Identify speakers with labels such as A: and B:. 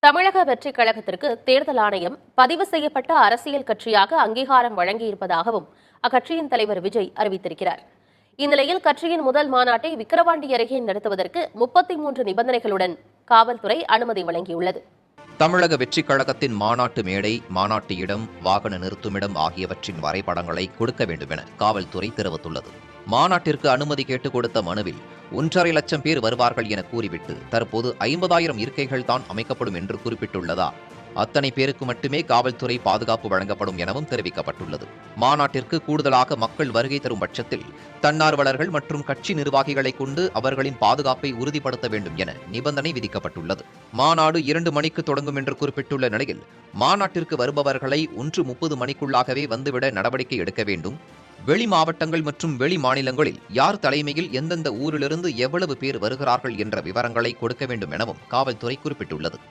A: தமிழக வெற்றிக் கழகத்திற்கு தேர்தல் ஆணையம் பதிவு செய்யப்பட்ட அரசியல் கட்சியாக அங்கீகாரம் வழங்கியிருப்பதாகவும் அக்கட்சியின் தலைவர் விஜய் அறிவித்திருக்கிறார். இந்நிலையில் கட்சியின் முதல் மாநாட்டை விக்கிரவாண்டி அருகே நடத்துவதற்கு 33 நிபந்தனைகளுடன் காவல்துறை அனுமதி வழங்கியுள்ளது.
B: தமிழக வெற்றிக் கழகத்தின் மாநாட்டு மேடை, மாநாட்டு இடம், வாகன நிறுத்துமிடம் ஆகியவற்றின் வரைபடங்களை கொடுக்க வேண்டும் என காவல்துறை தெரிவித்துள்ளது. மாநாட்டிற்கு அனுமதி கேட்டுக் கொடுத்த மனுவில் 1.5 லட்சம் பேர் வருவார்கள் என கூறிவிட்டு தற்போது 50,000 இருக்கைகள் தான் அமைக்கப்படும் என்று குறிப்பிட்டுள்ளதால் அத்தனை பேருக்கு மட்டுமே காவல்துறை பாதுகாப்பு வழங்கப்படும் எனவும் தெரிவிக்கப்பட்டுள்ளது. மாநாட்டிற்கு கூடுதலாக மக்கள் வருகை தரும் பட்சத்தில் தன்னார்வலர்கள் மற்றும் கட்சி நிர்வாகிகளை கொண்டு அவர்களின் பாதுகாப்பை உறுதிப்படுத்த வேண்டும் என நிபந்தனை விதிக்கப்பட்டுள்ளது. மாநாடு 2 மணிக்கு தொடங்கும் என்று குறிப்பிட்டுள்ள நிலையில் மாநாட்டிற்கு வருபவர்களை 1:30 மணிக்குள்ளாகவே வந்துவிட நடவடிக்கை எடுக்க வேண்டும். வெளி மாவட்டங்கள் மற்றும் வெளி மாநிலங்களில் யார் தலைமையில் எந்தெந்த ஊரிலிருந்து எவ்வளவு பேர் வருகிறார்கள் என்ற விவரங்களை கொடுக்க வேண்டும் எனவும் காவல்துறை குறிப்பிட்டுள்ளது.